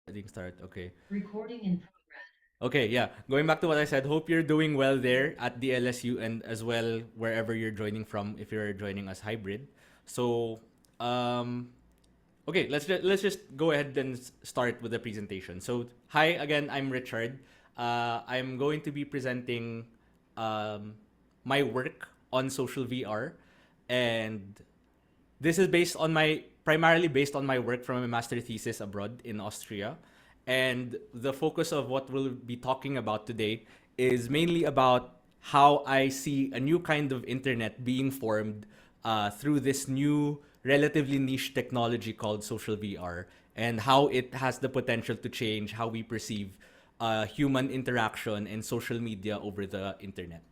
Recording start. Okay. Recording in Okay, yeah. Going back to what I said, hope you're doing well there at the LSU and as well wherever you're joining from if you're joining us hybrid. So, um okay, let's just go ahead and start with the presentation. So, hi again, I'm Richard. I'm going to be presenting um my work on social VR, and this is based on my primarily based on my work from a master thesis abroad in Austria. And the focus of what we'll be talking about today is mainly about how I see a new kind of internet being formed through this new, relatively niche technology called social VR, and how it has the potential to change how we perceive human interaction and social media over the internet.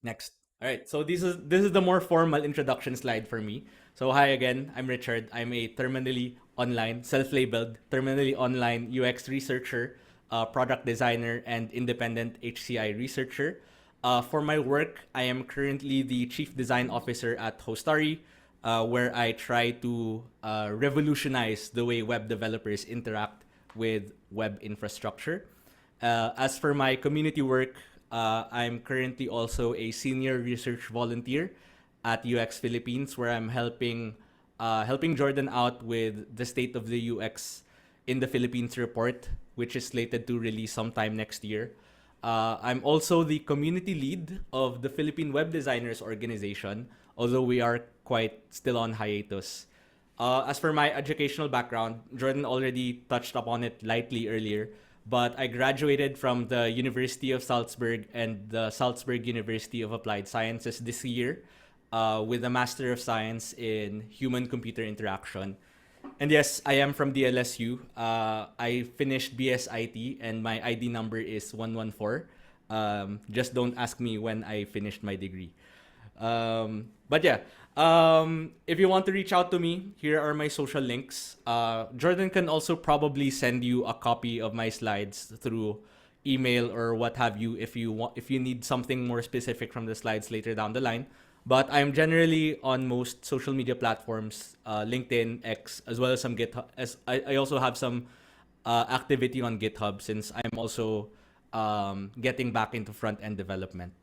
Next. All right. So this is the more formal introduction slide for me. So hi again. I'm Richard. I'm a terminally online, self-labeled terminally online UX researcher, product designer, and independent HCI researcher. For my work, I am currently the chief design officer at Hostari, where I try to revolutionize the way web developers interact with web infrastructure. As for my community work, I'm currently also a senior research volunteer at UX Philippines, where I'm helping Jordan out with the state of the UX in the Philippines report, which is slated to release sometime next year. I'm also the community lead of the Philippine Web Designers Organization, although we are quite still on hiatus. As for my educational background, Jordan already touched upon it lightly earlier, but I graduated from the University of Salzburg and the Salzburg University of Applied Sciences this year with a Master of Science in Human Computer Interaction. And yes, I am from the LSU. I finished BSIT and my ID number is 114. Just don't ask me when I finished my degree. But yeah, if you want to reach out to me, here are my social links. Jordan can also probably send you a copy of my slides through email or what have you if you need something more specific from the slides later down the line. But I'm generally on most social media platforms, LinkedIn, X, as well as some GitHub. As I also have some activity on GitHub since I'm also getting back into front end development.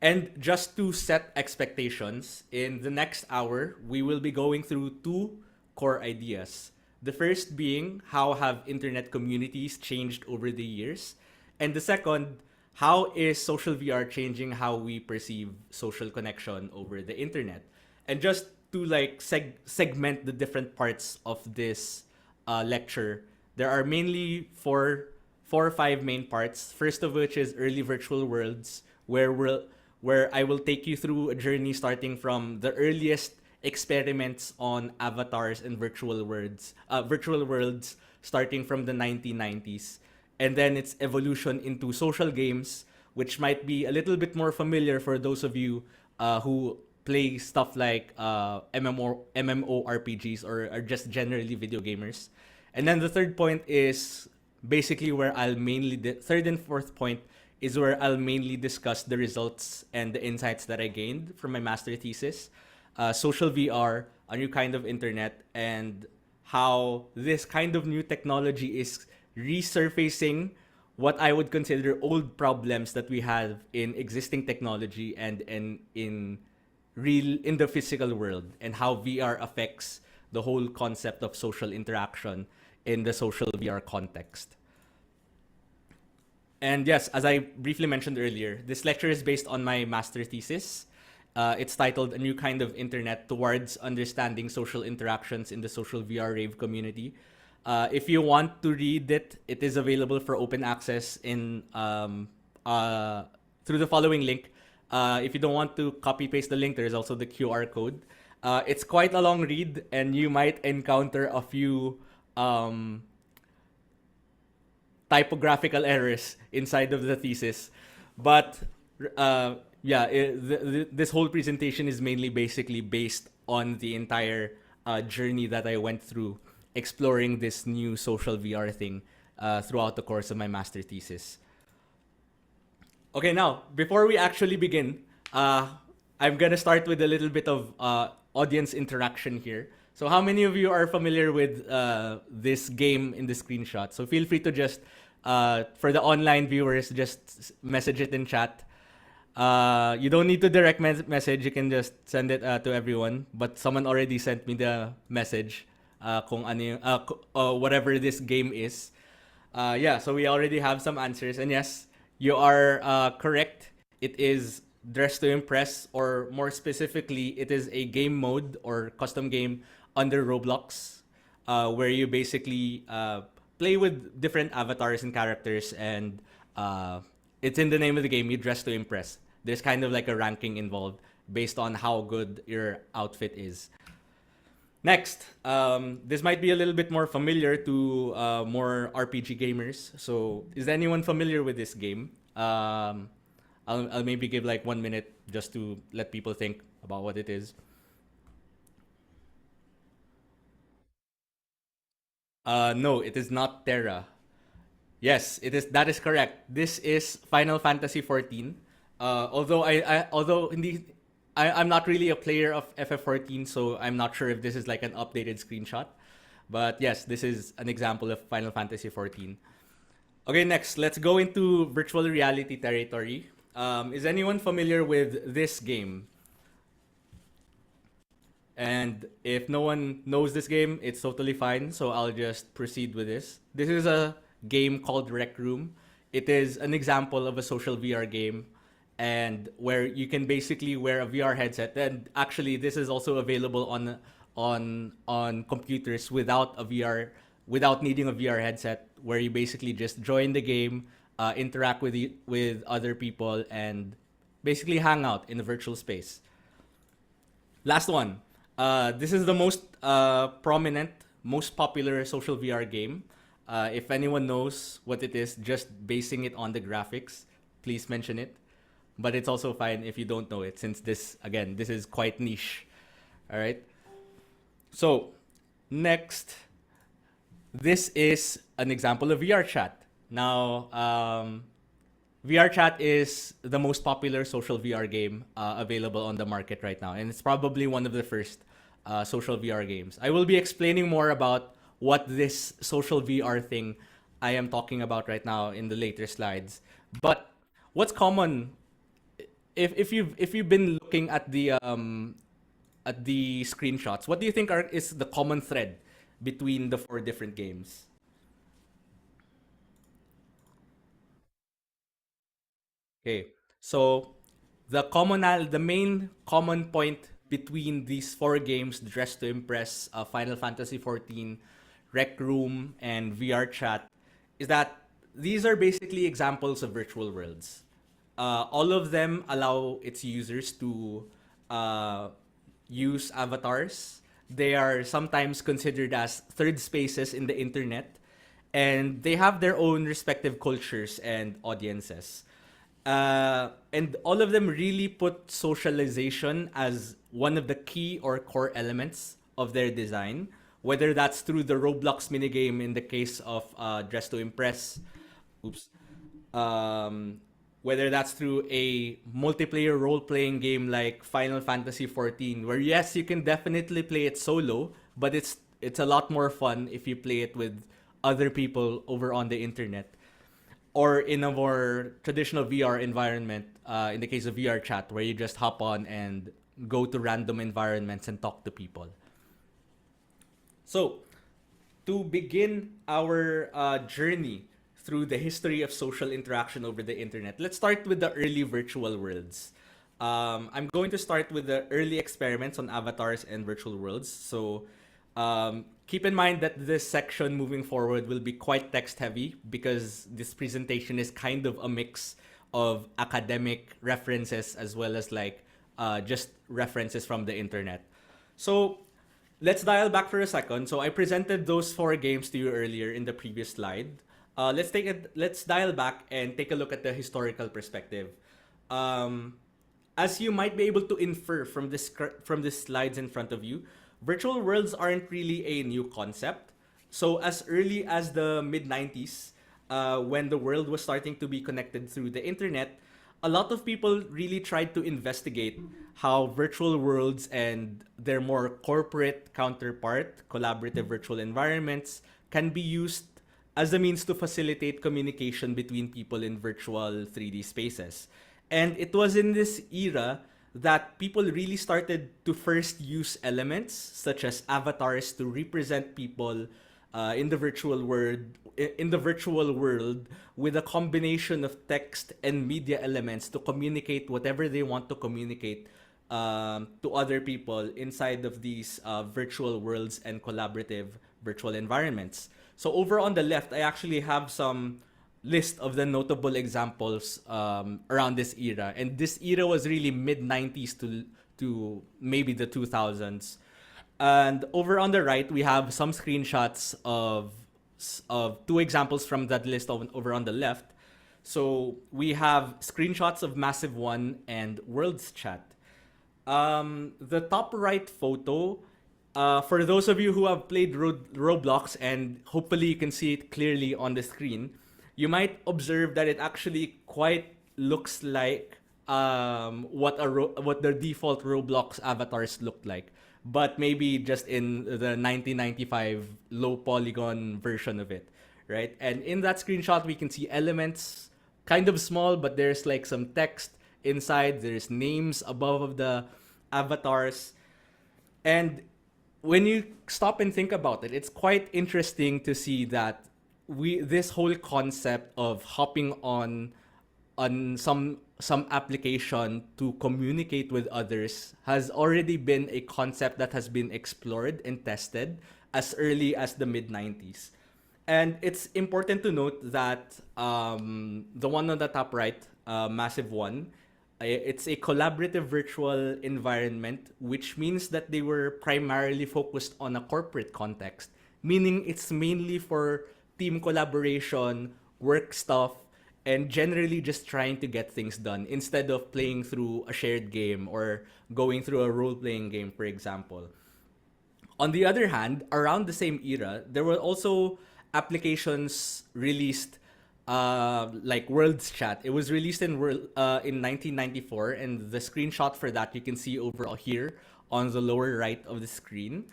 And just to set expectations, in the next hour, we will be going through two core ideas. The first being how have internet communities changed over the years? And the second, how is social VR changing how we perceive social connection over the internet? And just to like segment the different parts of this lecture, there are mainly four or five main parts. First of which is early virtual worlds, where I will take you through a journey starting from the earliest experiments on avatars and virtual worlds starting from the 1990s, and then its evolution into social games, which might be a little bit more familiar for those of you who play stuff like MMORPGs or are just generally video gamers. And then the third point is basically where third and fourth point is where I'll mainly discuss the results and the insights that I gained from my master thesis, social VR, a new kind of internet, and how this kind of new technology is resurfacing what I would consider old problems that we have in existing technology and in the physical world, and how VR affects the whole concept of social interaction in the social VR context. And yes, as I briefly mentioned earlier, this lecture is based on my master thesis. It's titled A New Kind of Internet Towards Understanding Social Interactions in the Social VR Rave Community. If you want to read it, it is available for open access through the following link. If you don't want to copy paste the link, there's also the QR code. It's quite a long read, and you might encounter a few typographical errors inside of the thesis. But yeah, this whole presentation is mainly basically based on the entire journey that I went through exploring this new social VR thing throughout the course of my master thesis. Okay, now, before we actually begin, I'm gonna start with a little bit of audience interaction here. So how many of you are familiar with this game in the screenshot? So feel free to just, for the online viewers, just message it in chat. You don't need to direct message. You can just send it to everyone. But someone already sent me the message kung ano yung, whatever this game is. Yeah, so we already have some answers. And yes, you are correct. It is Dress to Impress, or more specifically, it is a game mode or custom game under Roblox, where you basically play with different avatars and characters, and it's in the name of the game. You dress to impress. There's kind of like a ranking involved based on how good your outfit is. Next, this might be a little bit more familiar to more RPG gamers. So, is anyone familiar with this game? I'll maybe give like 1 minute just to let people think about what it is. No, it is not Terra. Yes, it is. That is correct. This is Final Fantasy 14. Although although I'm not really a player of FF14, so I'm not sure if this is like an updated screenshot. But yes, this is an example of Final Fantasy 14. Okay, next, let's go into virtual reality territory. Is anyone familiar with this game? And if no one knows this game, it's totally fine. So I'll just proceed with this. This is a game called Rec Room. It is an example of a social VR game, and where you can basically wear a VR headset. And actually, this is also available on computers without a VR, without needing a VR headset, where you basically just join the game, interact with other people, and basically hang out in a virtual space. Last one. This is the most prominent, most popular social VR game. If anyone knows what it is, just basing it on the graphics, please mention it. But it's also fine if you don't know it, since this, again, this is quite niche. All right. So, next, this is an example of VRChat. Now, VRChat is the most popular social VR game available on the market right now, and it's probably one of the first social VR games. I will be explaining more about what this social VR thing I am talking about right now in the later slides. But what's common, if you've been looking at the screenshots, what do you think is the common thread between the four different games? Okay, so the main common point between these four games, Dress to Impress, Final Fantasy 14, Rec Room, and VR Chat, is that these are basically examples of virtual worlds. All of them allow its users to uh, use avatars. They are sometimes considered as third spaces in the internet, and they have their own respective cultures and audiences. And all of them really put socialization as one of the key or core elements of their design, whether that's through the Roblox minigame in the case of Dress to Impress, oops, um, whether that's through a multiplayer role-playing game like Final Fantasy 14, where yes, you can definitely play it solo, but it's a lot more fun if you play it with other people over on the internet, or in a more traditional VR environment, in the case of VRChat, where you just hop on and go to random environments and talk to people. So, to begin our journey through the history of social interaction over the internet, let's start with the early virtual worlds. I'm going to start with the early experiments on avatars and virtual worlds. So, keep in mind that this section moving forward will be quite text heavy, because this presentation is kind of a mix of academic references as well as like just references from the internet. So let's dial back for a second. So I presented those four games to you earlier in the previous slide. Let's dial back and take a look at the historical perspective. Um, as you might be able to infer from this slides in front of you, virtual worlds aren't really a new concept. So as early as the mid 90s, when the world was starting to be connected through the internet, a lot of people really tried to investigate how virtual worlds and their more corporate counterpart, collaborative virtual environments, can be used as a means to facilitate communication between people in virtual 3D spaces. And it was in this era that people really started to first use elements such as avatars to represent people in the virtual world with a combination of text and media elements to communicate whatever they want to communicate to other people inside of these virtual worlds and collaborative virtual environments. So over on the left, I actually have some list of the notable examples around this era, and this era was really mid 90s to maybe the 2000s. And over on the right, we have some screenshots of two examples from that list over on the left. So we have screenshots of Massive One and Worlds Chat. The top right photo, for those of you who have played Roblox, and hopefully you can see it clearly on the screen, you might observe that it actually quite looks like what the default Roblox avatars looked like, but maybe just in the 1995 low polygon version of it, right? And in that screenshot, we can see elements, kind of small, but there's like some text inside. There's names above of the avatars, and when you stop and think about it, it's quite interesting to see that this whole concept of hopping on some application to communicate with others has already been a concept that has been explored and tested as early as the mid 90s. And it's important to note that the one on the top right, Massive One, it's a collaborative virtual environment, which means that they were primarily focused on a corporate context, meaning it's mainly for team collaboration, work stuff, and generally just trying to get things done instead of playing through a shared game or going through a role-playing game, for example. On the other hand, around the same era, there were also applications released like Worlds Chat. It was released in 1994, and the screenshot for that you can see over here on the lower right of the screen.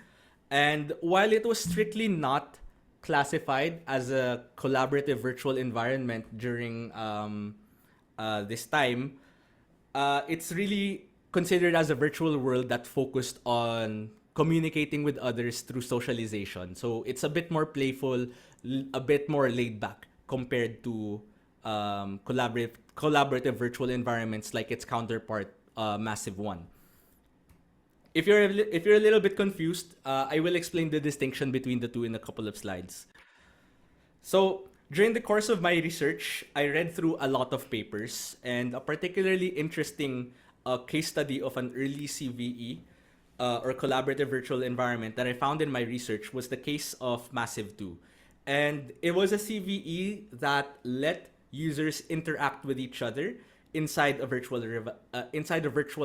And while it was strictly not classified as a collaborative virtual environment during this time, it's really considered as a virtual world that focused on communicating with others through socialization. So it's a bit more playful, a bit more laid back compared to collaborative virtual environments like its counterpart, Massive One. If you're a little bit confused, I will explain the distinction between the two in a couple of slides. So during the course of my research, I read through a lot of papers, and a particularly interesting case study of an early CVE or collaborative virtual environment that I found in my research was the case of Massive 2. And it was a CVE that let users interact with each other inside a virtual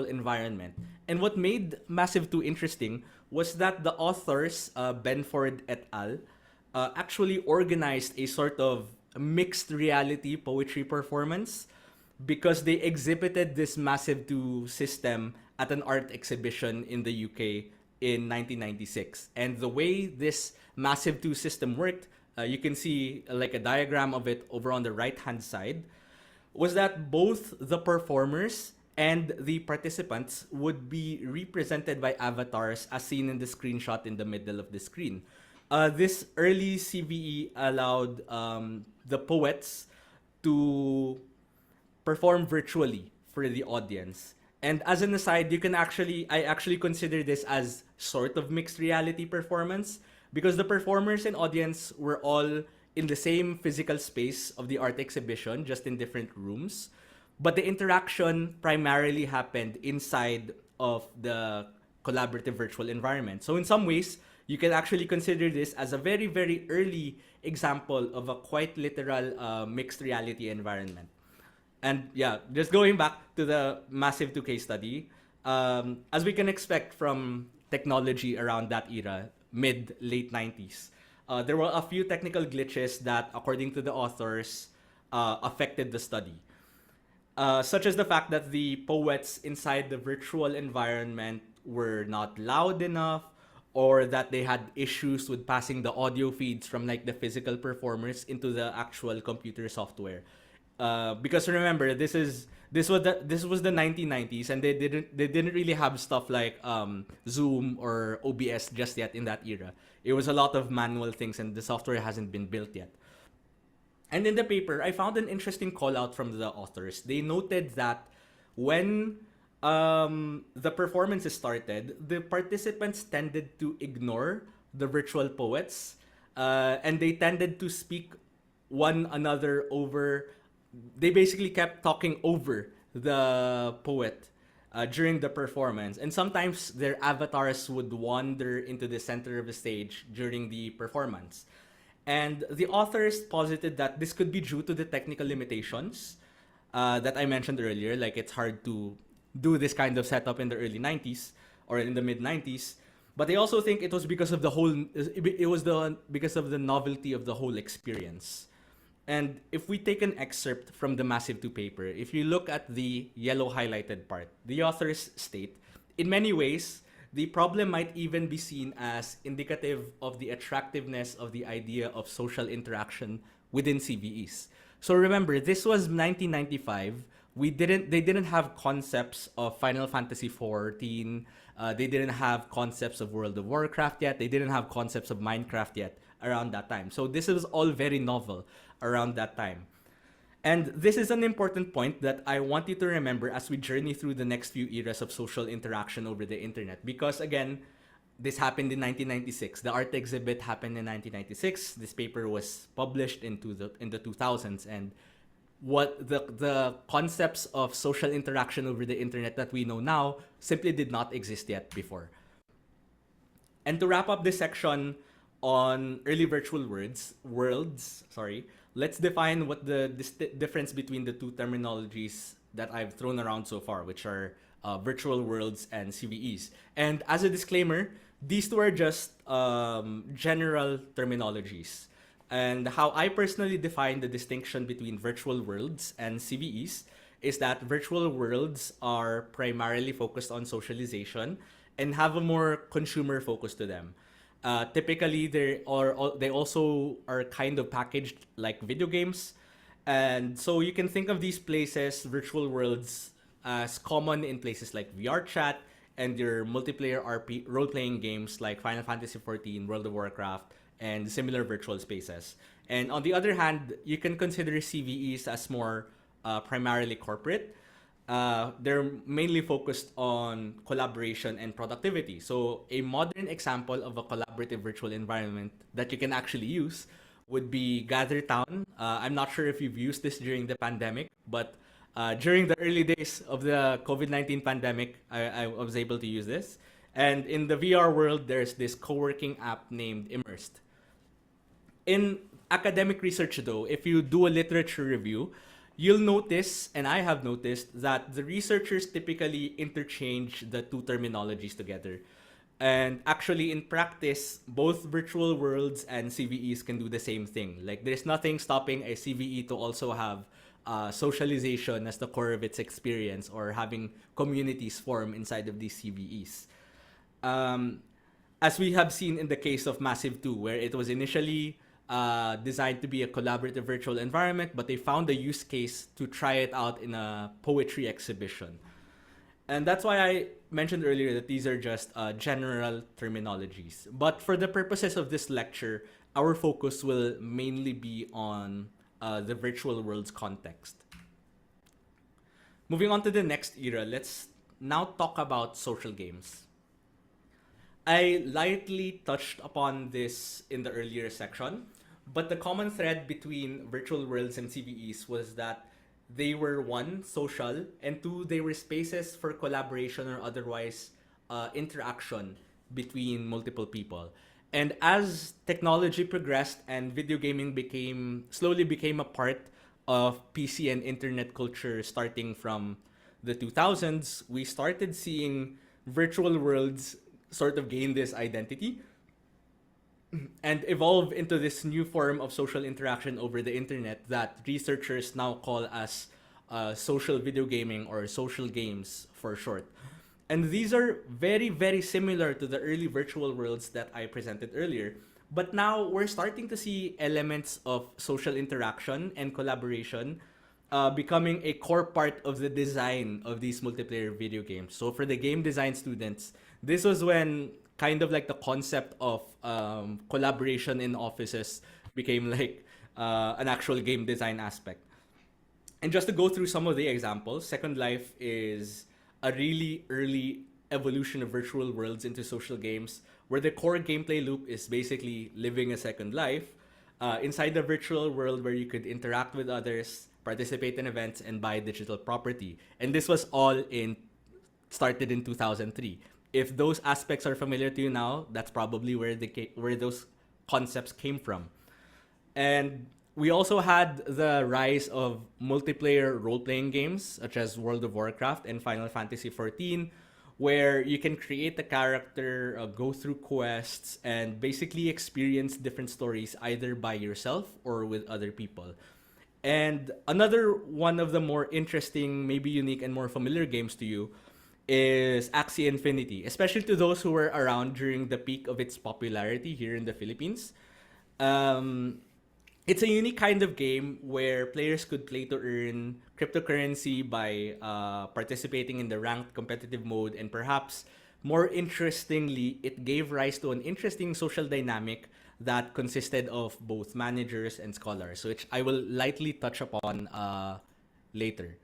environment. And what made Massive 2 interesting was that the authors, Benford et al., actually organized a sort of mixed reality poetry performance because they exhibited this Massive 2 system at an art exhibition in the UK in 1996. And the way this Massive 2 system worked, you can see like a diagram of it over on the right-hand side, was that both the performers and the participants would be represented by avatars as seen in the screenshot in the middle of the screen. This early CVE allowed the poets to perform virtually for the audience. And as an aside, I actually consider this as sort of mixed reality performance because the performers and audience were all in the same physical space of the art exhibition, just in different rooms. But the interaction primarily happened inside of the collaborative virtual environment. So in some ways, you can actually consider this as a very, very early example of a quite literal mixed reality environment. And yeah, just going back to the Massive 2 case study, as we can expect from technology around that era, mid-late 90s, there were a few technical glitches that, according to the authors, affected the study. such as the fact that the poets inside the virtual environment were not loud enough, or that they had issues with passing the audio feeds from like the physical performers into the actual computer software. Because remember, this was the 1990s, and they didn't really have stuff like Zoom or OBS just yet in that era. It was a lot of manual things, and the software hasn't been built yet. And in the paper, I found an interesting call out from the authors. They noted that when the performances started, the participants tended to ignore the virtual poets, and they tended to speak one another over. They basically kept talking over the poet during the performance, and sometimes their avatars would wander into the center of the stage during the performance. And the authors posited that this could be due to the technical limitations that I mentioned earlier. Like, it's hard to do this kind of setup in the early 90s or in the mid 90s. But they also think it was because of the whole. It was the because of the novelty of the whole experience. And if we take an excerpt from the Massive 2 paper, if you look at the yellow highlighted part, the authors state, in many ways, the problem might even be seen as indicative of the attractiveness of the idea of social interaction within CVEs. So remember, this was 1995. They didn't have concepts of Final Fantasy 14. They didn't have concepts of World of Warcraft yet. They didn't have concepts of Minecraft yet around that time. So this was all very novel around that time. And this is an important point that I want you to remember as we journey through the next few eras of social interaction over the internet. Because again, this happened in 1996. The art exhibit happened in 1996. This paper was published in the 2000s, and what the concepts of social interaction over the internet that we know now simply did not exist yet before. And to wrap up this section on early virtual worlds, let's define what the difference between the two terminologies that I've thrown around so far, which are virtual worlds and CVEs. And as a disclaimer, these two are just general terminologies. And how I personally define the distinction between virtual worlds and CVEs is that virtual worlds are primarily focused on socialization and have a more consumer focus to them. Typically, they also are kind of packaged like video games, and so you can think of these places, virtual worlds, as common in places like VRChat and your multiplayer role-playing games like Final Fantasy 14, World of Warcraft, and similar virtual spaces. And on the other hand, you can consider CVEs as more primarily corporate. They're mainly focused on collaboration and productivity. So a modern example of a collaborative virtual environment that you can actually use would be GatherTown. I'm not sure if you've used this during the pandemic, but during the early days of the COVID-19 pandemic, I was able to use this. And in the VR world, there's this co-working app named Immersed. In academic research, though, if you do a literature review, you'll notice, and I have noticed, that the researchers typically interchange the two terminologies together. And actually, in practice, both virtual worlds and CVEs can do the same thing. Like, there's nothing stopping a CVE to also have socialization as the core of its experience, or having communities form inside of these CVEs. As we have seen in the case of Massive 2, where it was initially designed to be a collaborative virtual environment, but they found a use case to try it out in a poetry exhibition. And that's why I mentioned earlier that these are just general terminologies. But for the purposes of this lecture, our focus will mainly be on the virtual world's context. Moving on to the next era, let's now talk about social games. I lightly touched upon this in the earlier section, but the common thread between virtual worlds and CVEs was that they were, one, social, and two, they were spaces for collaboration or otherwise interaction between multiple people. And as technology progressed and video gaming slowly became a part of PC and internet culture starting from the 2000s, we started seeing virtual worlds sort of gain this identity and evolve into this new form of social interaction over the internet that researchers now call as social video gaming or social games for short. And these are very, very similar to the early virtual worlds that I presented earlier. But now we're starting to see elements of social interaction and collaboration becoming a core part of the design of these multiplayer video games. So for the game design students, this was when kind of like the concept of collaboration in offices became like an actual game design aspect. And just to go through some of the examples, Second Life is a really early evolution of virtual worlds into social games where the core gameplay loop is basically living a second life inside the virtual world where you could interact with others, participate in events, and buy digital property. And this was all in started in 2003. If those aspects are familiar to you now, that's probably where those concepts came from. And we also had the rise of multiplayer role-playing games such as World of Warcraft and Final Fantasy XIV, where you can create a character, go through quests, and basically experience different stories either by yourself or with other people. And another one of the more interesting, maybe unique, and more familiar games to you is Axie Infinity, especially to those who were around during the peak of its popularity here in the Philippines. Um, it's a unique kind of game where players could play to earn cryptocurrency by participating in the ranked competitive mode, and perhaps more interestingly, it gave rise to an interesting social dynamic that consisted of both managers and scholars, which I will lightly touch upon later.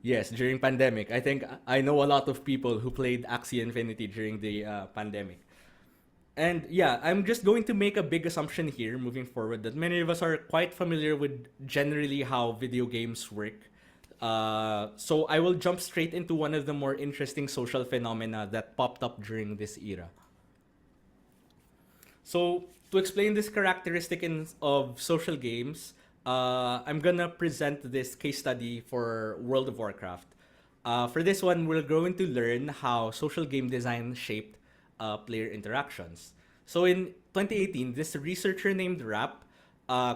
Yes, during pandemic, I think I know a lot of people who played Axie Infinity during the pandemic. And yeah, I'm just going to make a big assumption here moving forward that many of us are quite familiar with generally how video games work. So I will jump straight into one of the more interesting social phenomena that popped up during this era. So to explain this characteristic of social games, I'm gonna present this case study for World of Warcraft. For this one, we're going to learn how social game design shaped player interactions. So in 2018, this researcher named Rap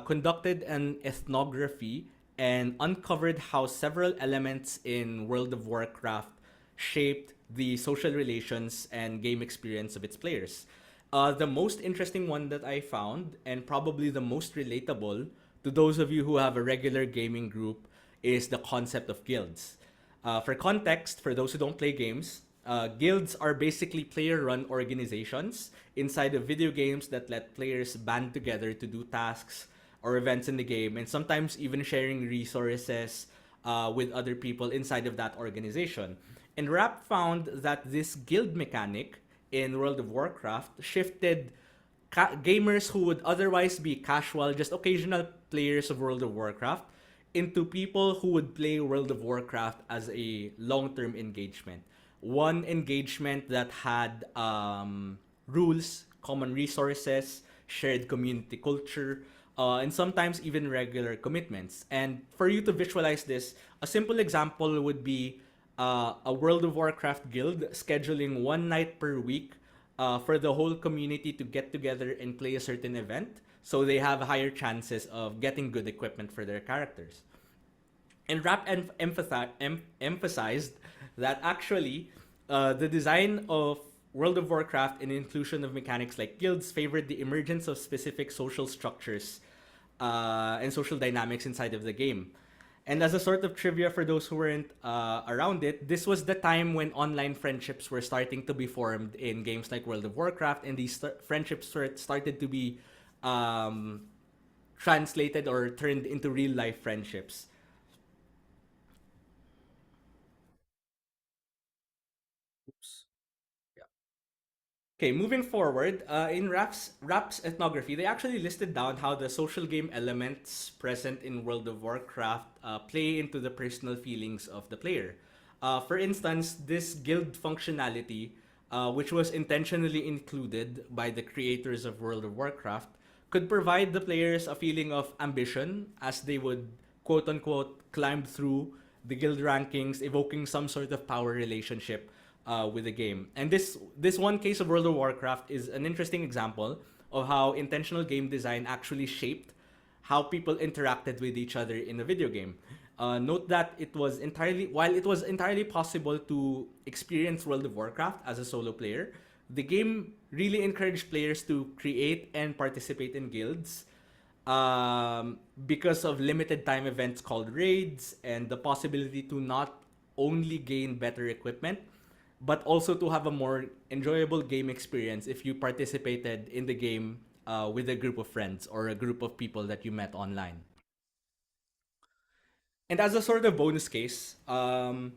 conducted an ethnography and uncovered how several elements in World of Warcraft shaped the social relations and game experience of its players. The most interesting one that I found, and probably the most relatable to those of you who have a regular gaming group, is the concept of guilds. For context, for those who don't play games, guilds are basically player-run organizations inside of video games that let players band together to do tasks or events in the game, and sometimes even sharing resources with other people inside of that organization. And Rap found that this guild mechanic in World of Warcraft shifted gamers who would otherwise be casual, just occasional players of World of Warcraft, into people who would play World of Warcraft as a long-term engagement. One engagement that had rules, common resources, shared community culture, and sometimes even regular commitments. And for you to visualize this, a simple example would be a World of Warcraft guild scheduling one night per week for the whole community to get together and play a certain event, so they have higher chances of getting good equipment for their characters. And emphasized that actually the design of World of Warcraft and inclusion of mechanics like guilds favored the emergence of specific social structures and social dynamics inside of the game. And as a sort of trivia for those who weren't around it, this was the time when online friendships were starting to be formed in games like World of Warcraft, and these friendships started to be translated or turned into real life friendships. Oops. Okay, moving forward, in Rap's ethnography, they actually listed down how the social game elements present in World of Warcraft play into the personal feelings of the player. For instance, this guild functionality, which was intentionally included by the creators of World of Warcraft, could provide the players a feeling of ambition as they would quote unquote climb through the guild rankings, evoking some sort of power relationship with the game. And this one case of World of Warcraft is an interesting example of how intentional game design actually shaped how people interacted with each other in a video game. note that while it was entirely possible to experience World of Warcraft as a solo player, the game really encouraged players to create and participate in guilds, because of limited time events called raids and the possibility to not only gain better equipment, but also to have a more enjoyable game experience if you participated in the game with a group of friends or a group of people that you met online. And as a sort of bonus case, I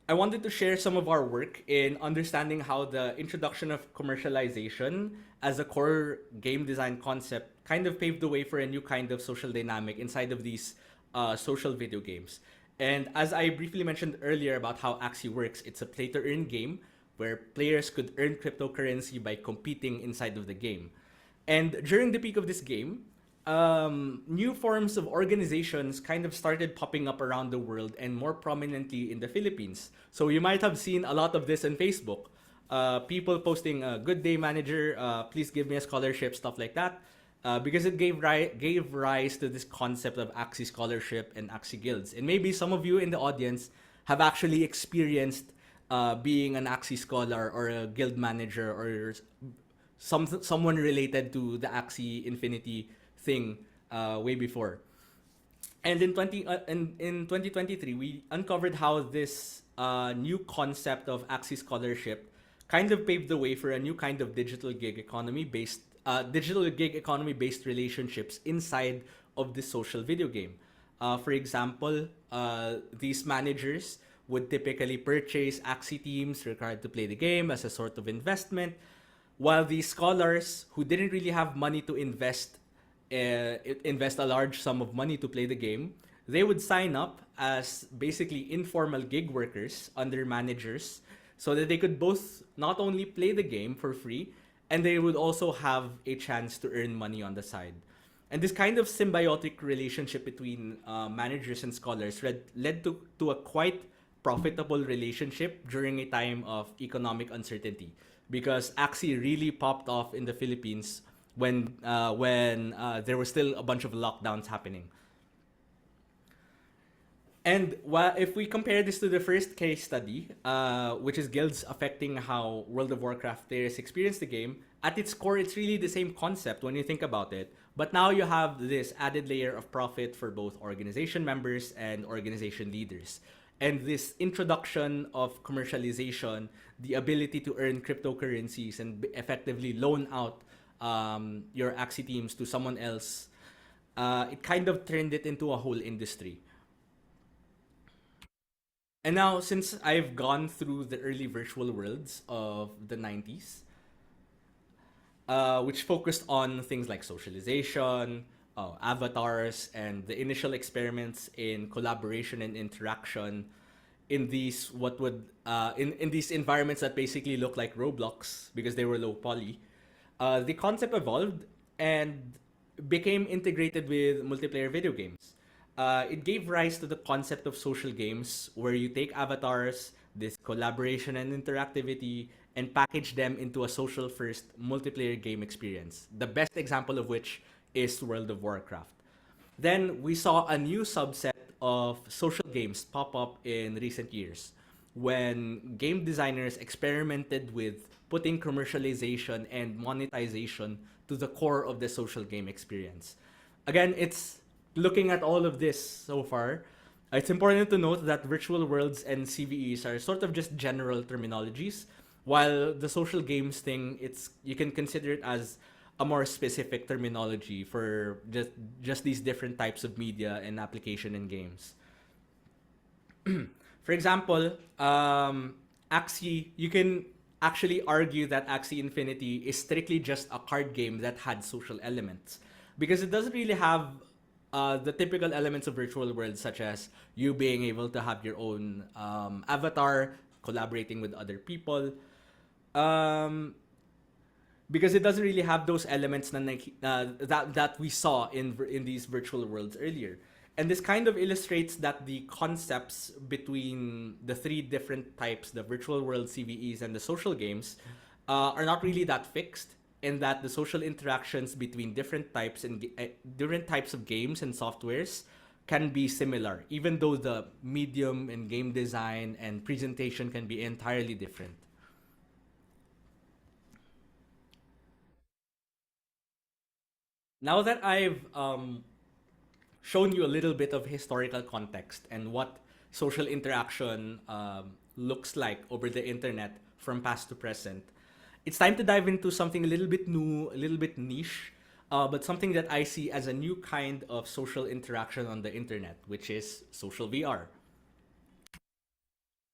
wanted to share some of our work in understanding how the introduction of commercialization as a core game design concept kind of paved the way for a new kind of social dynamic inside of these social video games. And as I briefly mentioned earlier about how Axie works, it's a play to earn game where players could earn cryptocurrency by competing inside of the game. And during the peak of this game, new forms of organizations kind of started popping up around the world and more prominently in the Philippines. So you might have seen a lot of this on Facebook. People posting, "Good day, manager. Please give me a scholarship," stuff like that. Because it gave rise to this concept of Axie Scholarship and Axie Guilds. And maybe some of you in the audience have actually experienced being an Axie Scholar or a guild manager or someone related to the Axie Infinity thing way before. And in 2023, we uncovered how this new concept of Axie Scholarship kind of paved the way for a new kind of digital gig economy based relationships inside of the social video game. For example, these managers would typically purchase Axie teams required to play the game as a sort of investment, while the scholars who didn't really have money to invest a large sum of money to play the game, they would sign up as basically informal gig workers under managers so that they could both not only play the game for free, and they would also have a chance to earn money on the side. And this kind of symbiotic relationship between managers and scholars led to a quite profitable relationship during a time of economic uncertainty, because Axie really popped off in the Philippines when there were still a bunch of lockdowns happening. And if we compare this to the first case study, which is guilds affecting how World of Warcraft players experience the game, at its core, it's really the same concept when you think about it. But now you have this added layer of profit for both organization members and organization leaders. And this introduction of commercialization, the ability to earn cryptocurrencies and effectively loan out your Axie teams to someone else, it kind of turned it into a whole industry. And now, since I've gone through the early virtual worlds of the 90s, which focused on things like socialization, avatars, and the initial experiments in collaboration and interaction in these in these environments that basically look like Roblox because they were low poly, the concept evolved and became integrated with multiplayer video games. It gave rise to the concept of social games where you take avatars, this collaboration and interactivity, and package them into a social first multiplayer game experience. The best example of which is World of Warcraft. Then we saw a new subset of social games pop up in recent years when game designers experimented with putting commercialization and monetization to the core of the social game experience. Again, it's looking at all of this so far, it's important to note that virtual worlds and CVEs are sort of just general terminologies, while the social games thing, you can consider it as a more specific terminology for just these different types of media and application in games. For example, Axie, you can actually argue that Axie Infinity is strictly just a card game that had social elements, because it doesn't really have the typical elements of virtual worlds, such as you being able to have your own avatar, collaborating with other people. Because it doesn't really have those elements that we saw in these virtual worlds earlier. And this kind of illustrates that the concepts between the three different types, the virtual world CVEs and the social games, are not really that fixed, in that the social interactions between different types of games and softwares can be similar, even though the medium and game design and presentation can be entirely different. Now that I've shown you a little bit of historical context and what social interaction looks like over the internet from past to present, it's time to dive into something a little bit new, a little bit niche, but something that I see as a new kind of social interaction on the internet, which is social VR.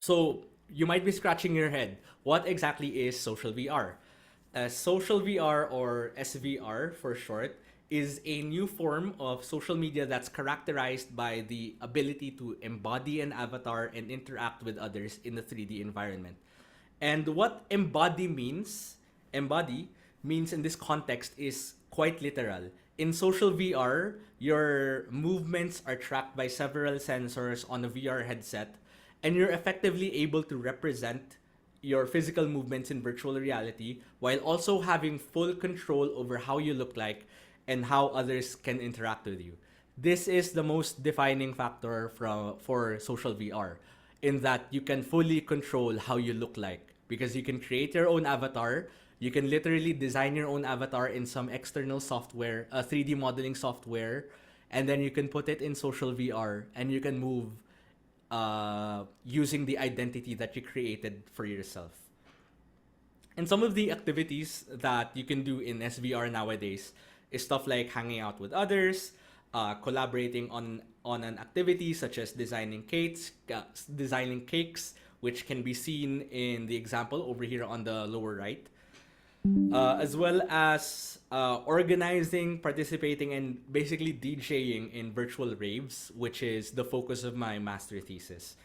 So you might be scratching your head. What exactly is social VR? Social VR, or SVR for short, is a new form of social media that's characterized by the ability to embody an avatar and interact with others in a 3D environment. And what embody means in this context is quite literal. In social VR, your movements are tracked by several sensors on a VR headset, and you're effectively able to represent your physical movements in virtual reality while also having full control over how you look like and how others can interact with you. This is the most defining factor for social VR, in that you can fully control how you look like, because you can create your own avatar. You can literally design your own avatar in some external software, a 3D modeling software, and then you can put it in social VR and you can move using the identity that you created for yourself. And some of the activities that you can do in SVR nowadays is stuff like hanging out with others, collaborating on an activity such as designing cakes, which can be seen in the example over here on the lower right, as well as organizing, participating, and basically DJing in virtual raves, which is the focus of my master thesis.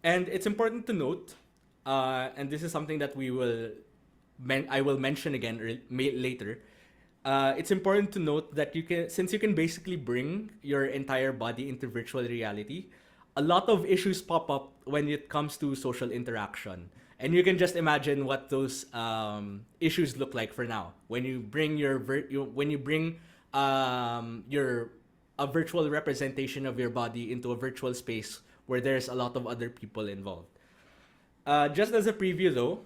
And it's important to note, and this is something that I will mention again later. It's important to note that since you can basically bring your entire body into virtual reality, a lot of issues pop up when it comes to social interaction. And you can just imagine what those issues look like for now. When you bring your a virtual representation of your body into a virtual space where there's a lot of other people involved. Just as a preview though,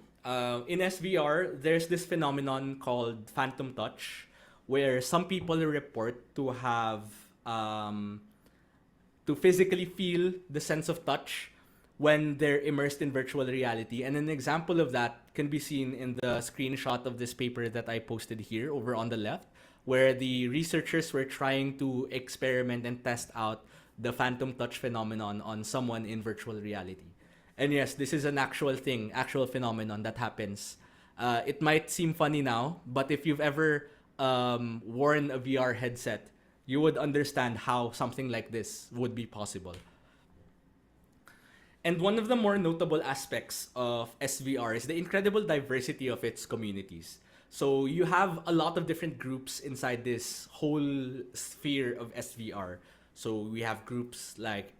in SVR, there's this phenomenon called phantom touch, where some people report to have to physically feel the sense of touch when they're immersed in virtual reality. And an example of that can be seen in the screenshot of this paper that I posted here over on the left, where the researchers were trying to experiment and test out the phantom touch phenomenon on someone in virtual reality. And yes, this is an actual thing, actual phenomenon that happens. It might seem funny now, but if you've ever worn a VR headset, you would understand how something like this would be possible. And one of the more notable aspects of SVR is the incredible diversity of its communities. So you have a lot of different groups inside this whole sphere of SVR. So we have groups like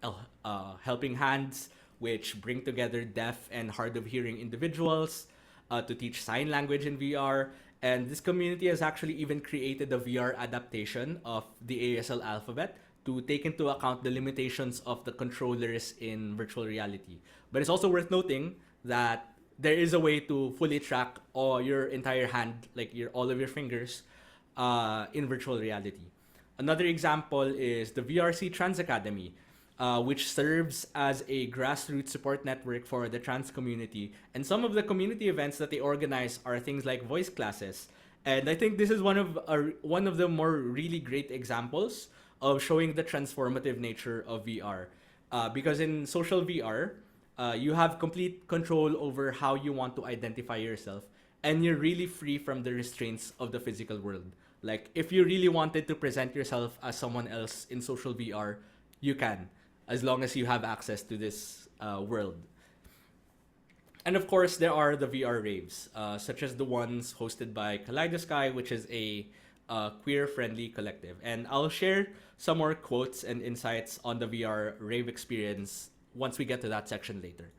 Helping Hands, which bring together deaf and hard of hearing individuals to teach sign language in VR. And this community has actually even created a VR adaptation of the ASL alphabet to take into account the limitations of the controllers in virtual reality. But it's also worth noting that there is a way to fully track all your entire hand, like all of your fingers, in virtual reality. Another example is the VRC Trans Academy, which serves as a grassroots support network for the trans community. And some of the community events that they organize are things like voice classes. And I think this is one of the more really great examples of showing the transformative nature of VR. Because in social VR, you have complete control over how you want to identify yourself, and you're really free from the restraints of the physical world. Like, if you really wanted to present yourself as someone else in social VR, you can, as long as you have access to this world. And of course, there are the VR raves, such as the ones hosted by Kaleidosky, which is a queer-friendly collective. And I'll share some more quotes and insights on the VR rave experience once we get to that section later.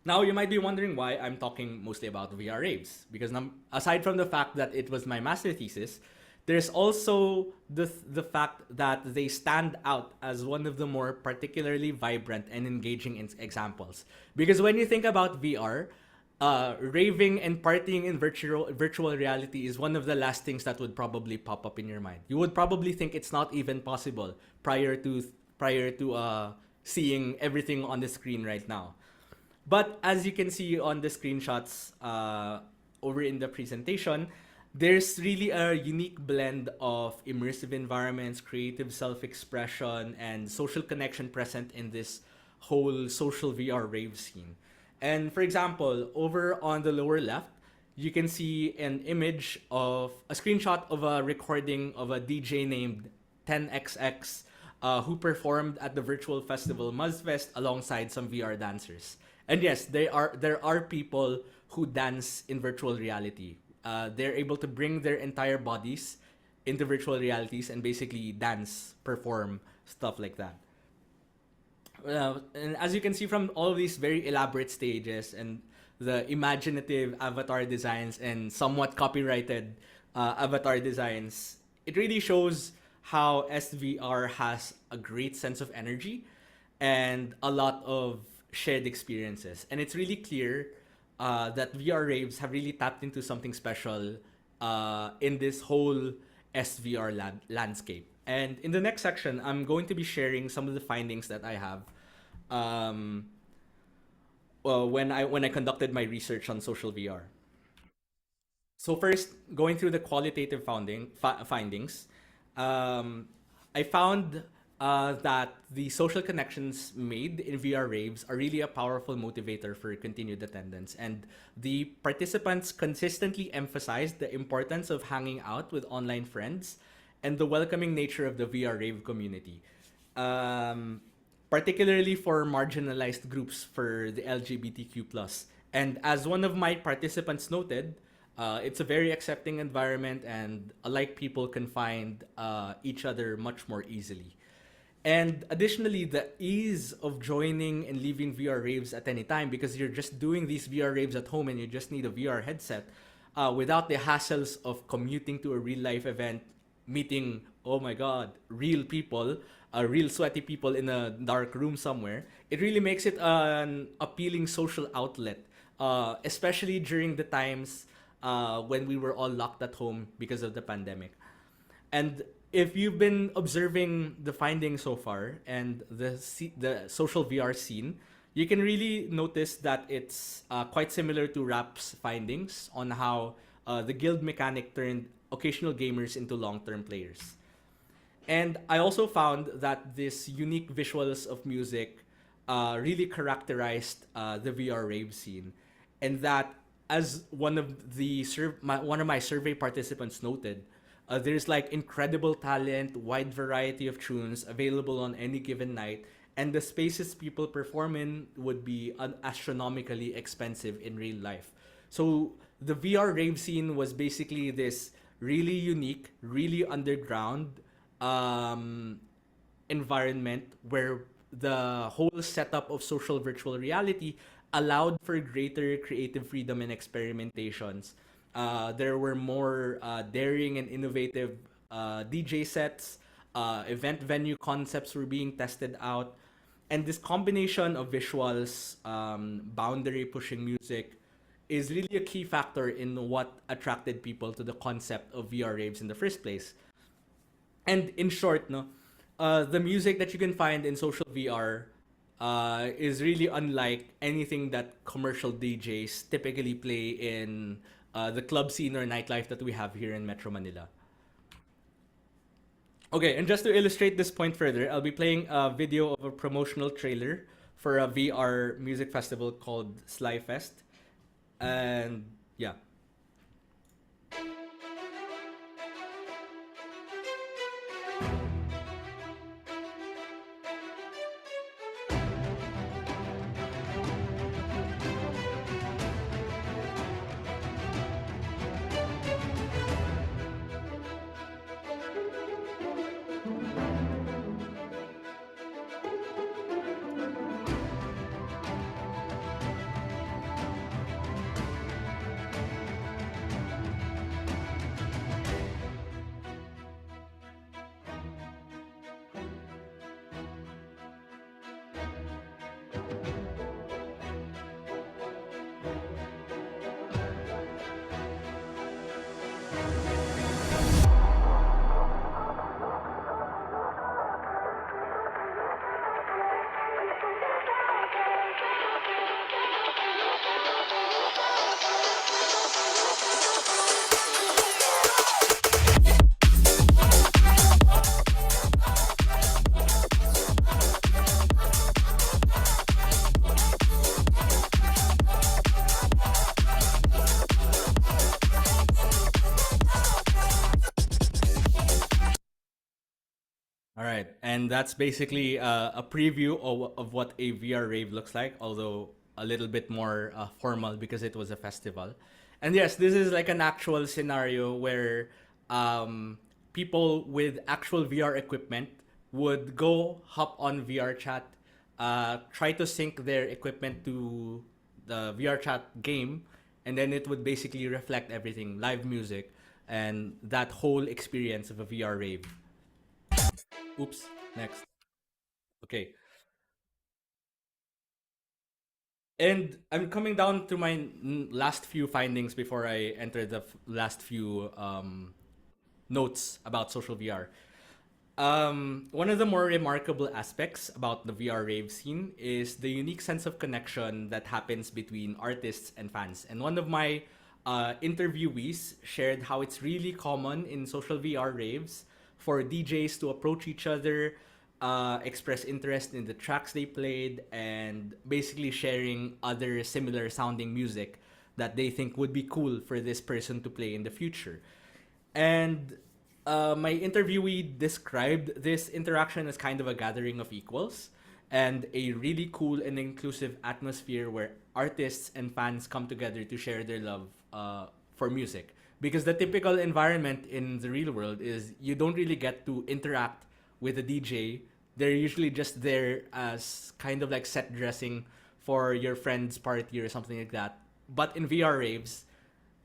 Now, you might be wondering why I'm talking mostly about VR raves, because aside from the fact that it was my master thesis, there's also the fact that they stand out as one of the more particularly vibrant and engaging examples. Because when you think about VR, raving and partying in virtual reality is one of the last things that would probably pop up in your mind. You would probably think it's not even possible prior to seeing everything on the screen right now. But as you can see on the screenshots over in the presentation, there's really a unique blend of immersive environments, creative self-expression, and social connection present in this whole social VR rave scene. And for example, over on the lower left, you can see an image of a screenshot of a recording of a DJ named 10XX who performed at the virtual festival Muzzfest alongside some VR dancers. And yes, there are people who dance in virtual reality. They're able to bring their entire bodies into virtual realities and basically dance, perform, stuff like that. And as you can see from all of these very elaborate stages and the imaginative avatar designs and somewhat copyrighted avatar designs, it really shows how SVR has a great sense of energy and a lot of shared experiences. And it's really clear that VR raves have really tapped into something special in this whole SVR landscape. And in the next section, I'm going to be sharing some of the findings that I have um, well, when I conducted my research on social VR. So first, going through the qualitative findings, um, I found that the social connections made in VR raves are really a powerful motivator for continued attendance, and the participants consistently emphasized the importance of hanging out with online friends and the welcoming nature of the VR rave community. Um, Particularly for marginalized groups for the LGBTQ plus. And as one of my participants noted, it's a very accepting environment, and alike people can find each other much more easily. And additionally, the ease of joining and leaving VR raves at any time, because you're just doing these VR raves at home and you just need a VR headset without the hassles of commuting to a real life event, meeting, oh my god, real people, real sweaty people in a dark room somewhere. It really makes it an appealing social outlet, especially during the times when we were all locked at home because of the pandemic. And if you've been observing the findings so far and the social VR scene, you can really notice that it's quite similar to Rap's findings on how the guild mechanic turned occasional gamers into long-term players. And I also found that this unique visuals of music really characterized the VR rave scene, and that as one of my survey participants noted, there's like incredible talent, wide variety of tunes available on any given night, and the spaces people perform in would be astronomically expensive in real life. So the VR rave scene was basically this really unique, really underground um, environment where the whole setup of social virtual reality allowed for greater creative freedom and experimentations. There were more daring and innovative DJ sets, event venue concepts were being tested out, and this combination of visuals, boundary pushing music, is really a key factor in what attracted people to the concept of VR raves in the first place. And in short, no, the music that you can find in social VR is really unlike anything that commercial DJs typically play in the club scene or nightlife that we have here in Metro Manila. Okay, and just to illustrate this point further, I'll be playing a video of a promotional trailer for a VR music festival called Slyfest. And yeah. All right, and that's basically a preview of what a VR rave looks like, although a little bit more formal because it was a festival. And yes, this is like an actual scenario where people with actual VR equipment would go hop on VRChat, try to sync their equipment to the VRChat game, and then it would basically reflect everything, live music, and that whole experience of a VR rave. Oops, next. Okay. And I'm coming down to my last few findings before I enter the last few notes about social VR. One of the more remarkable aspects about the VR rave scene is the unique sense of connection that happens between artists and fans. And one of my interviewees shared how it's really common in social VR raves for DJs to approach each other, express interest in the tracks they played, and basically sharing other similar sounding music that they think would be cool for this person to play in the future. And my interviewee described this interaction as kind of a gathering of equals and a really cool and inclusive atmosphere where artists and fans come together to share their love for music. Because the typical environment in the real world is you don't really get to interact with a DJ. They're usually just there as kind of like set dressing for your friend's party or something like that. But in VR raves,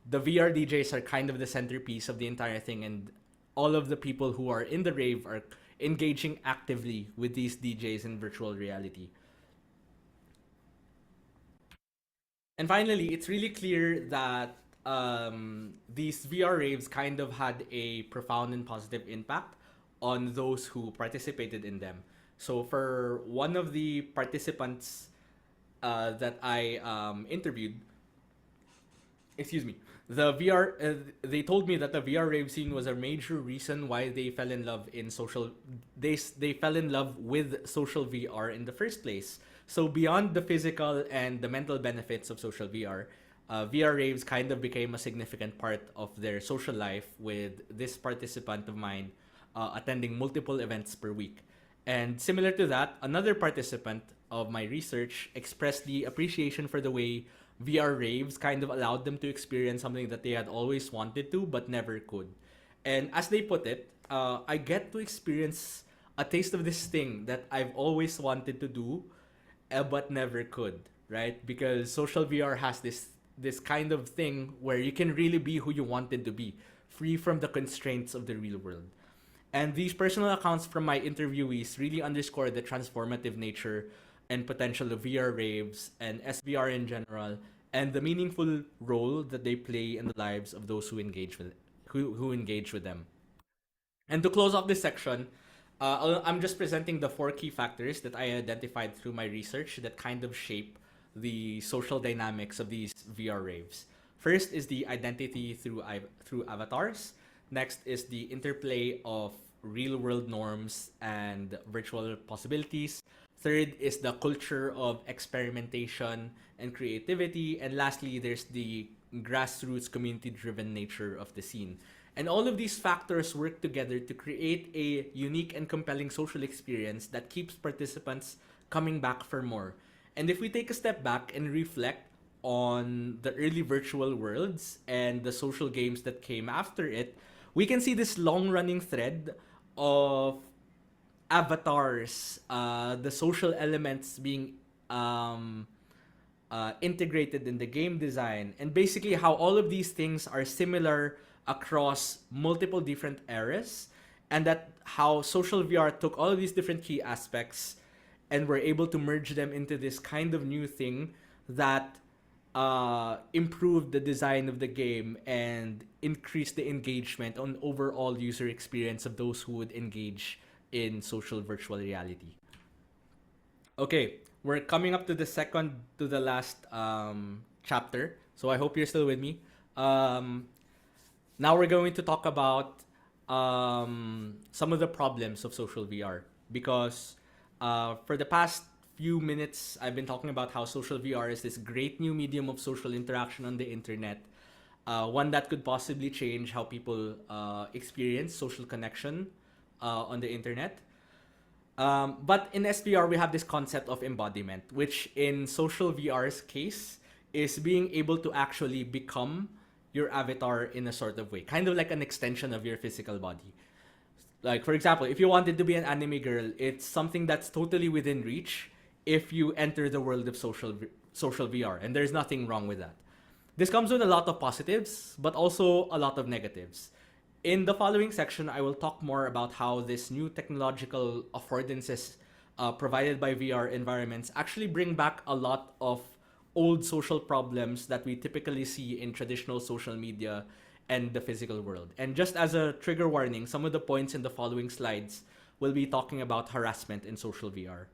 the VR DJs are kind of the centerpiece of the entire thing, and all of the people who are in the rave are engaging actively with these DJs in virtual reality. And finally, it's really clear that these VR raves kind of had a profound and positive impact on those who participated in them. So, for one of the participants that I interviewed, excuse me, the VR they told me that the VR rave scene was a major reason why they fell in love in social they fell in love with social VR in the first place. So beyond the physical and the mental benefits of social VR, VR raves kind of became a significant part of their social life, with this participant of mine attending multiple events per week. And similar to that, another participant of my research expressed the appreciation for the way VR raves kind of allowed them to experience something that they had always wanted to but never could. And as they put it, I get to experience a taste of this thing that I've always wanted to do, but never could, right? Because social VR has this kind of thing where you can really be who you wanted to be, free from the constraints of the real world. And these personal accounts from my interviewees really underscore the transformative nature and potential of VR raves and SVR in general, and the meaningful role that they play in the lives of those who engage with them. And to close off this section, I'm just presenting the four key factors that I identified through my research that kind of shape the social dynamics of these VR raves. First is the identity through avatars. Next is the interplay of real world norms and virtual possibilities. Third is the culture of experimentation and creativity. And lastly, there's the grassroots community driven nature of the scene. And all of these factors work together to create a unique and compelling social experience that keeps participants coming back for more. And if we take a step back and reflect on the early virtual worlds and the social games that came after it, we can see this long running thread of avatars, the social elements being integrated in the game design, and basically how all of these things are similar across multiple different eras, and that how social VR took all of these different key aspects and were able to merge them into this kind of new thing that improved the design of the game and increased the engagement on overall user experience of those who would engage in social virtual reality. Okay, we're coming up to the second to the last chapter, so I hope you're still with me. Um, Now we're going to talk about some of the problems of social VR, because for the past few minutes I've been talking about how social VR is this great new medium of social interaction on the internet, one that could possibly change how people experience social connection on the internet. But in SVR, we have this concept of embodiment, which in social VR's case is being able to actually become your avatar in a sort of way, kind of like an extension of your physical body. Like, for example, if you wanted to be an anime girl, it's something that's totally within reach if you enter the world of social VR, and there's nothing wrong with that. This comes with a lot of positives, but also a lot of negatives. In the following section, I will talk more about how this new technological affordances provided by VR environments actually bring back a lot of old social problems that we typically see in traditional social media and the physical world. And just as a trigger warning, some of the points in the following slides will be talking about harassment in social VR.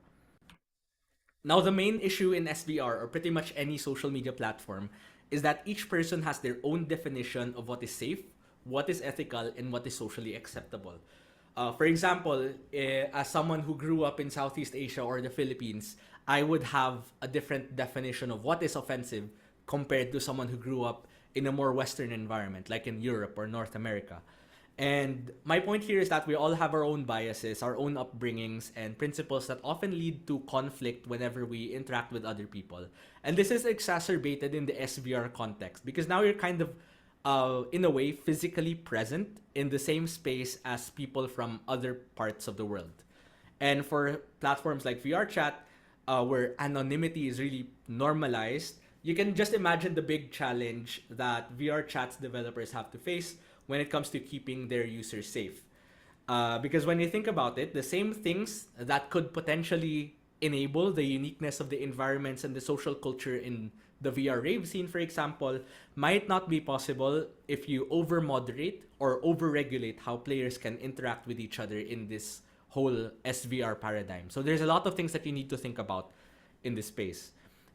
Now, the main issue in SVR, or pretty much any social media platform, is that each person has their own definition of what is safe, what is ethical, and what is socially acceptable. For example, as someone who grew up in Southeast Asia or the Philippines, I would have a different definition of what is offensive compared to someone who grew up in a more Western environment, like in Europe or North America. And my point here is that we all have our own biases, our own upbringings, and principles that often lead to conflict whenever we interact with other people. And this is exacerbated in the SVR context because now you're kind of, in a way, physically present in the same space as people from other parts of the world. And for platforms like VRChat, where anonymity is really normalized, you can just imagine the big challenge that VRChat's developers have to face when it comes to keeping their users safe. Because when you think about it, the same things that could potentially enable the uniqueness of the environments and the social culture in the VR rave scene, for example, might not be possible if you over-moderate or over-regulate how players can interact with each other in this whole SVR paradigm. So there's a lot of things that you need to think about in this space.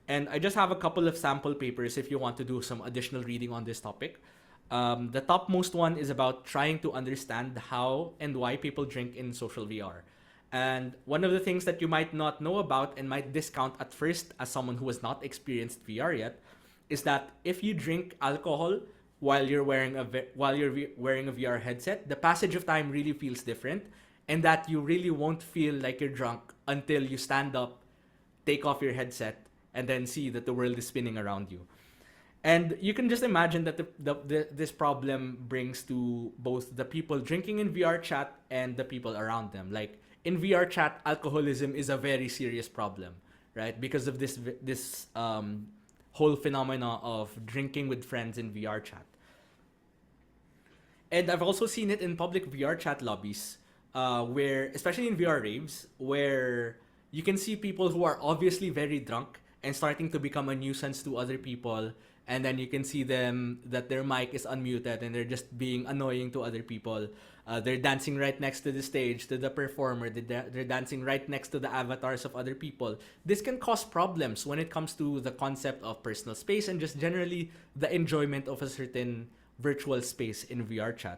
And I just have a couple of sample papers if you want to do some additional reading on this topic. The topmost one is about trying to understand how and why people drink in social VR. And one of the things that you might not know about and might discount at first as someone who has not experienced VR yet is that if you drink alcohol while you're wearing a VR headset, the passage of time really feels different, and that you really won't feel like you're drunk until you stand up, take off your headset, and then see that the world is spinning around you. And you can just imagine that this problem brings to both the people drinking in VRChat and the people around them. Like in VRChat, alcoholism is a very serious problem, right? Because of this whole phenomena of drinking with friends in VRChat. And I've also seen it in public VRChat lobbies, where, especially in VR raves, where you can see people who are obviously very drunk and starting to become a nuisance to other people, and then you can see them that their mic is unmuted and they're just being annoying to other people. They're dancing right next to the stage, to the performer. They're dancing right next to the avatars of other people. This can cause problems when it comes to the concept of personal space and just generally the enjoyment of a certain virtual space in VRChat.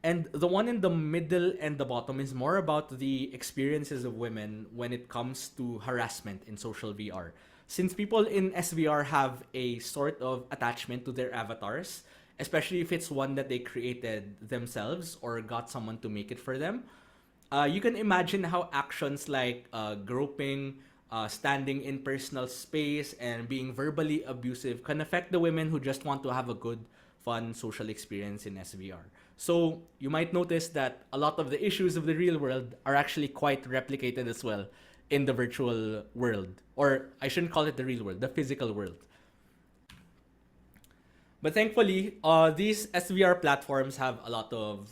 And the one in the middle and the bottom is more about the experiences of women when it comes to harassment in social VR. Since people in SVR have a sort of attachment to their avatars, especially if it's one that they created themselves or got someone to make it for them, you can imagine how actions like groping, standing in personal space, and being verbally abusive can affect the women who just want to have a good, fun social experience in SVR. So you might notice that a lot of the issues of the real world are actually quite replicated as well in the virtual world. Or I shouldn't call it the real world, the physical world. But thankfully, these SVR platforms have a lot of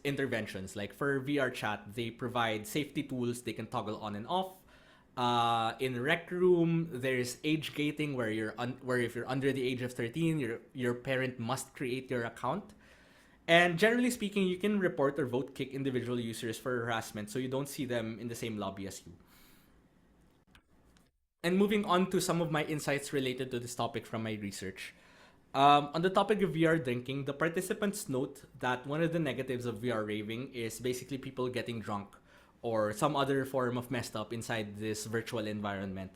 interventions. Like for VRChat, they provide safety tools they can toggle on and off. In Rec Room, there's age gating where where if you're under the age of 13, your parent must create your account. And generally speaking, you can report or vote kick individual users for harassment so you don't see them in the same lobby as you. And moving on to some of my insights related to this topic from my research. On the topic of VR drinking, the participants note that one of the negatives of VR raving is basically people getting drunk or some other form of messed up inside this virtual environment.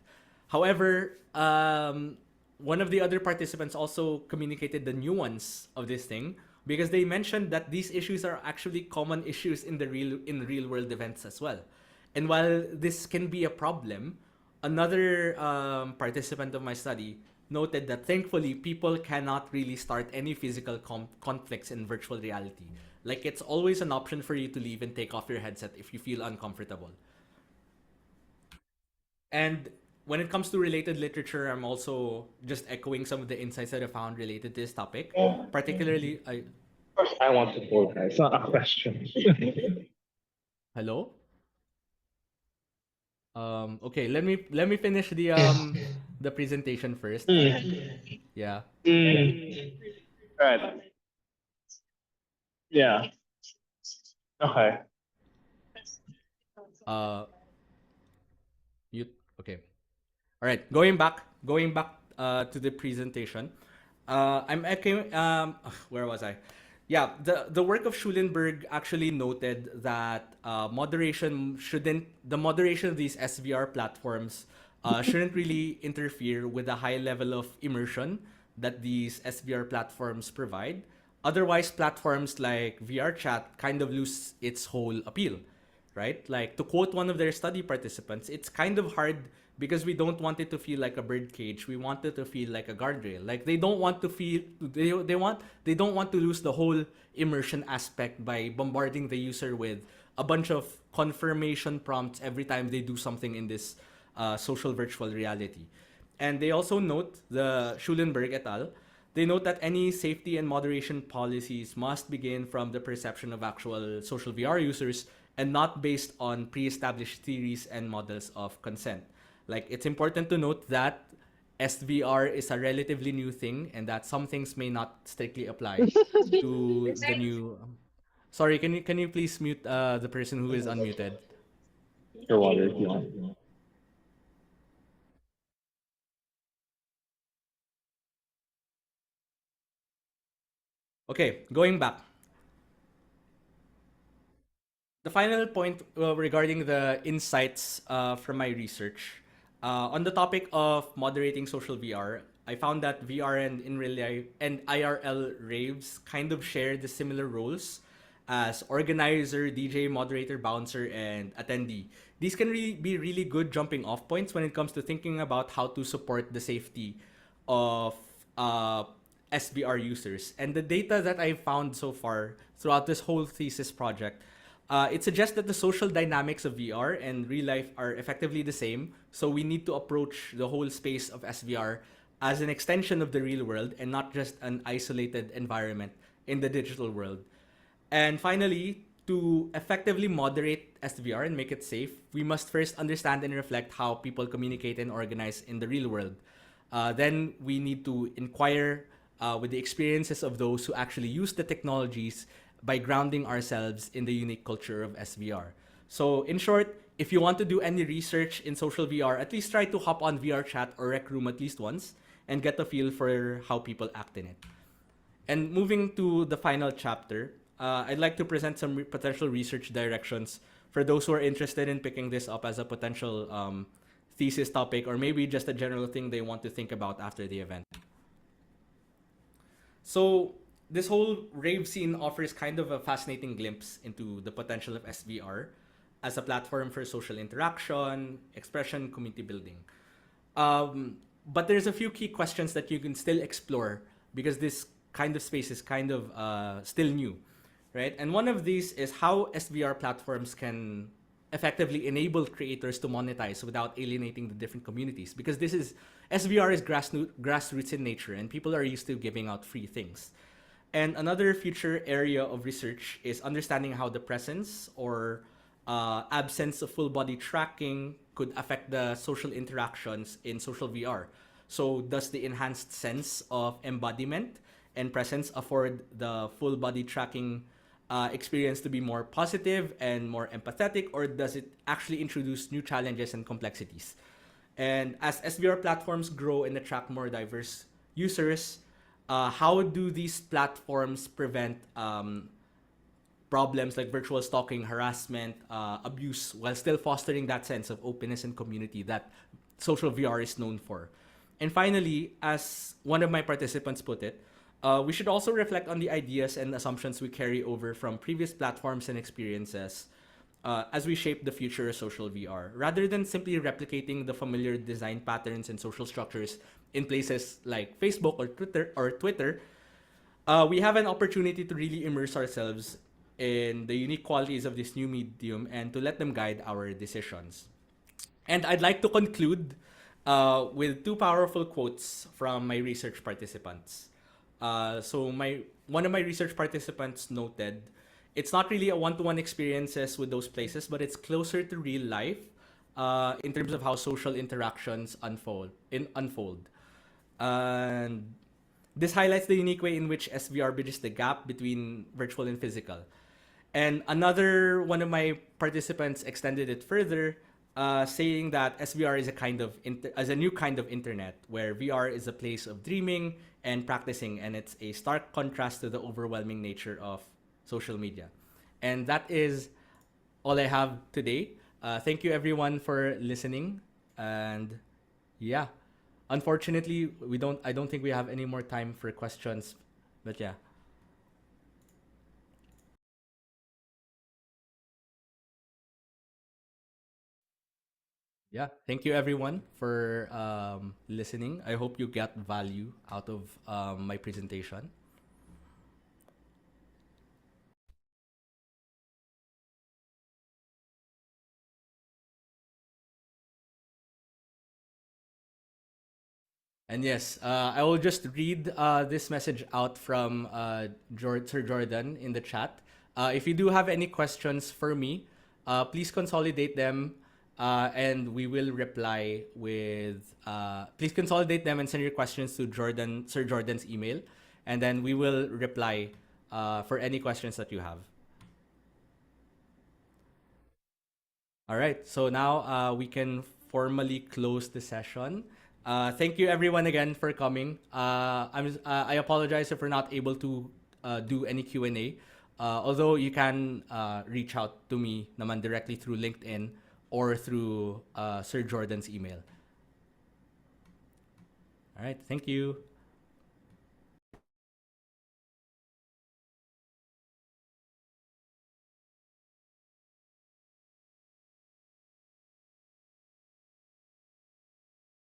However, one of the other participants also communicated the nuance of this thing because they mentioned that these issues are actually common issues in real world events as well. And while this can be a problem, another participant of my study noted that thankfully people cannot really start any physical conflicts in virtual reality. Like it's always an option for you to leave and take off your headset if you feel uncomfortable. And when it comes to related literature, I'm also just echoing some of the insights that I found related to this topic. Particularly, I I want to quote that. It's not a question. hello. Okay, let me finish the presentation first. Mm. Yeah. Mm. Right. Yeah. Okay. Uh, you okay? All right, going back to the presentation. I'm echoing. Where was I? Yeah, the work of Schulenberg actually noted that the moderation of these SVR platforms shouldn't really interfere with the high level of immersion that these SVR platforms provide. Otherwise, platforms like VRChat kind of lose its whole appeal, right? Like to quote one of their study participants, it's kind of hard because we don't want it to feel like a bird cage. We want it to feel like a guardrail. Like they don't want to feel they don't want to lose the whole immersion aspect by bombarding the user with a bunch of confirmation prompts every time they do something in this social virtual reality. And they also note, the Schulenberg et al., they note that any safety and moderation policies must begin from the perception of actual social VR users and not based on pre-established theories and models of consent. Like it's important to note that SVR is a relatively new thing and that some things may not strictly apply to the new. Sorry, can you please mute the person who is unmuted? Your water if you want. Okay, going back. The final point regarding the insights from my research on the topic of moderating social VR, I found that VR and in real life and IRL raves kind of share the similar roles as organizer, DJ, moderator, bouncer, and attendee. These can really be really good jumping off points when it comes to thinking about how to support the safety of uh, SBR users. And the data that I've found so far throughout this whole thesis project, it suggests that the social dynamics of VR and real life are effectively the same. So we need to approach the whole space of SVR as an extension of the real world and not just an isolated environment in the digital world. And finally, to effectively moderate SVR and make it safe, we must first understand and reflect how people communicate and organize in the real world. Then we need to inquire with the experiences of those who actually use the technologies by grounding ourselves in the unique culture of SVR. So, in short, if you want to do any research in social VR, at least try to hop on VRChat or Rec Room at least once and get a feel for how people act in it. And moving to the final chapter, I'd like to present some potential research directions for those who are interested in picking this up as a potential thesis topic or maybe just a general thing they want to think about after the event. So, this whole rave scene offers kind of a fascinating glimpse into the potential of SVR as a platform for social interaction, expression, community building. But there's a few key questions that you can still explore because this kind of space is kind of still new, right? And one of these is how SVR platforms can effectively enable creators to monetize without alienating the different communities because this is SVR is grassroots in nature and people are used to giving out free things. And another future area of research is understanding how the presence or absence of full body tracking could affect the social interactions in social VR. So, does the enhanced sense of embodiment and presence afford the full body tracking experience to be more positive and more empathetic, or does it actually introduce new challenges and complexities? And as SVR platforms grow and attract more diverse users, how do these platforms prevent problems like virtual stalking, harassment, abuse, while still fostering that sense of openness and community that social VR is known for? And finally, as one of my participants put it, we should also reflect on the ideas and assumptions we carry over from previous platforms and experiences as we shape the future of social VR, rather than simply replicating the familiar design patterns and social structures in places like Facebook or Twitter, we have an opportunity to really immerse ourselves in the unique qualities of this new medium and to let them guide our decisions. And I'd like to conclude with two powerful quotes from my research participants. So one of my research participants noted, it's not really a one-to-one experiences with those places, but it's closer to real life in terms of how social interactions unfold. And this highlights the unique way in which SVR bridges the gap between virtual and physical. And another one of my participants extended it further, saying that SVR is as a new kind of internet where VR is a place of dreaming and practicing, and it's a stark contrast to the overwhelming nature of social media. And that is all I have today. Thank you everyone for listening, and yeah, unfortunately we don't. I don't think we have any more time for questions, but yeah. Yeah, thank you everyone for listening. I hope you get value out of my presentation. And yes, I will just read this message out from Sir Jordan in the chat. If you do have any questions for me, please consolidate them and we will reply with. Please consolidate them and send your questions to Sir Jordan's email, and then we will reply for any questions that you have. All right. So now we can formally close the session. Thank you everyone again for coming. I apologize if we're not able to do any Q&A. Although you can reach out to me naman directly through LinkedIn or through Sir Jordan's email. All right. Thank you.